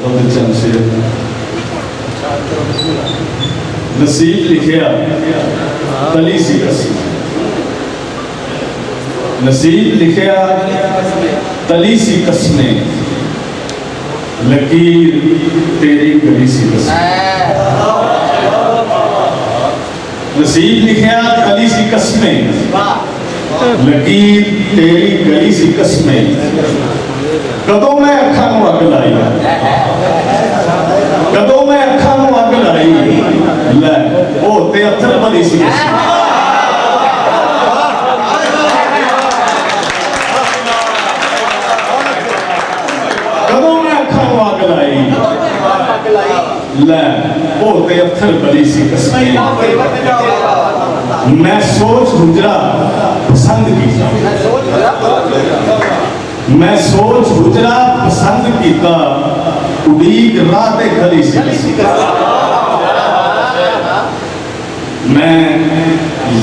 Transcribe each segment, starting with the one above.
चंद शेर नसीब लिखिया तली सी कसम, नसीब लिखिया तली सी कसमें, लकीर तेरी गली सी कसमें। नसीब लिखिया तली सी कसमें, लकीर तेरी गली सी कसमें। कदों मैं अखा नूं अग लाई, कदों मैं अखा नूं अग लाई, लै ओ ते अथर भली सी कसमें। कदों मैं अखा नूं अग लाई, लै ओ ते अथर भली सी कसमें। मैं सोच गुजरा पसंद किया, मैं सोच गुजरा पसंद किया, उड़ीक राह ते खड़ी सी। मैं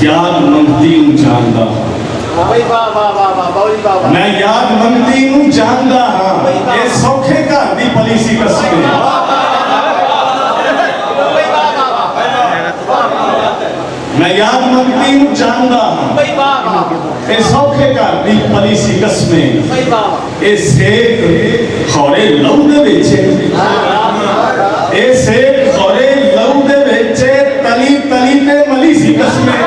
याद मंगती हूं जानदा, मैं याद मंगती हूं जानदा हाँ, ये सौखे घर दी पली सी कसमें। मैं याद मंगती हूं जानदा ए सौखे घर दी पली सी कसमें। ए सेक खौरे लहू दे विच, ए सेक खौरे लहू दे विच, तली तली ते मली सी कसमें।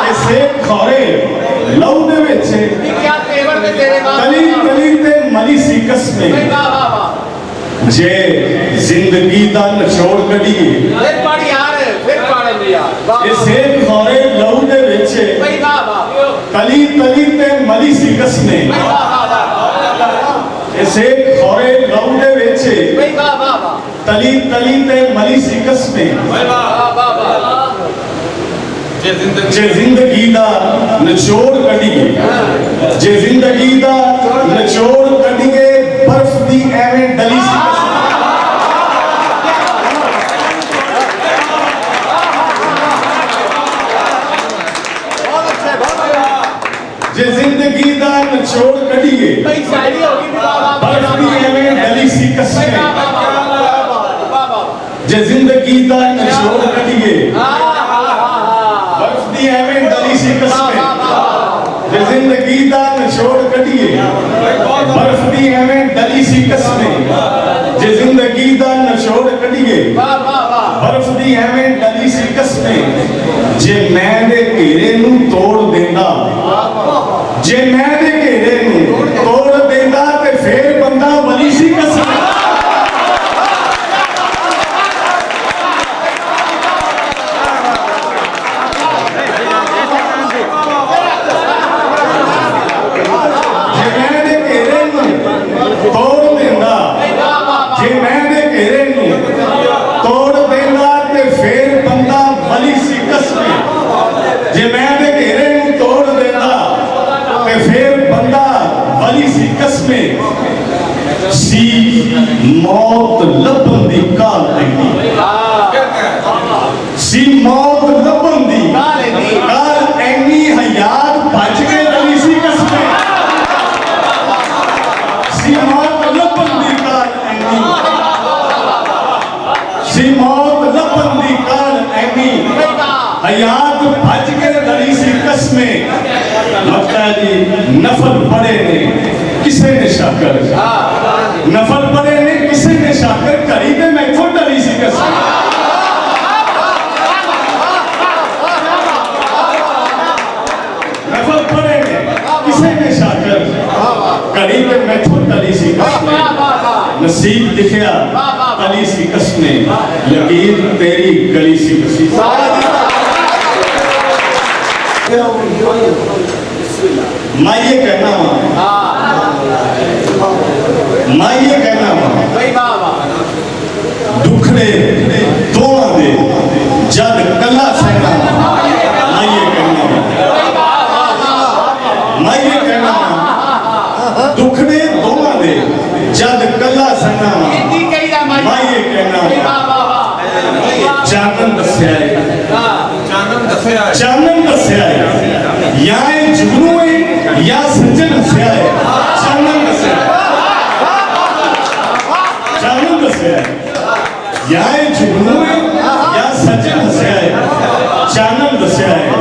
ए सेक खौरे लहू दे विच, तली तली ते मली सी कसमें। जे जिंदगी दा निचोड़ कढीए, इसे खौरे लहू दे विच, तली तली ते मली सी कसमें। इसे खौरे लहू दे विच, तली तली ते मली सी कसमें। जे जिंदगी दा निचोड़ कढीए, जे जिंदगी दा निचोड़ कढीए, बर्फ दी एवें डली सी कसमें। जे जिंदगी दा निचोड़ कढीए, बर्फ दी एवें डली सी कसमें। जे जिंदगी दा निचोड़ कढीए, बर्फ दी एवें डली सी कसमें। जे जिंदगी दा निचोड़ कढीए, बर्फ दी एवें डली सी कसमें। जे जिंदगी दा निचोड़ कढीए, बर्फ दी एवें डली सी कसमें। जे मैं दे घेरे नूं तोड़ देंदा, जे मैं दे घेरे नूं तोड़ देंदा, ते फिर बंदा बली सी कसमें। सी मौत लभन दी काल लगी, सी मौत लभन दी काल ऐनी, हयात भज के डली सी कसमें। सी मौत लभन दी काल ऐनी, सी मौत लभन दी काल ऐनी, हयात भज के डली सी कसमें। लगता है जी नफल पड़े ने किसे ने शाकर, नफल पड़े ने किसे ने शाकर, करी ते मैथों डली सी कसमें। नफल पड़े ने किसे ने शाकर, करी ते मैथों डली सी कसमें। नसीब लिखिया तली सी कसमें, लकीर तेरी गली सी कसमें। मैं ये कहना मैं ये कहना दुखड़े दोवां दे जद कला सहना। मैं ये कहना दुखड़े दोवां दे जद कला सहना। मैं ये कहना चानन दस्या है, चानन दस्या है या ਇਹ ਜੁਗਨੂ ਹੈ ਜਾਂ ਸੱਜਣ ਹੱਸਿਆ ਹੈ ਚਾਨਣ ਦੱਸਿਆ ਚਾਨਣ ਦੱਸਿਆ या ਇਹ ਜੁਗਨੂ ਹੈ ਜਾਂ ਸੱਜਣ ਹੱਸਿਆ ਹੈ ਚਾਨਣ ਦੱਸਿਆ ਹੈ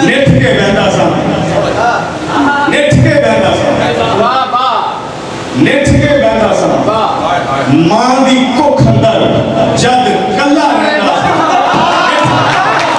ਨਿੱਠ ਕੇ ਬਹਿੰਦਾ ਸਾਂ ਨਿੱਠ ਕੇ ਬਹਿੰਦਾ ਸਾਂ ਨਿੱਠ ਕੇ ਬਹਿੰਦਾ ਸਾਂ ਮਾਂ ਦੀ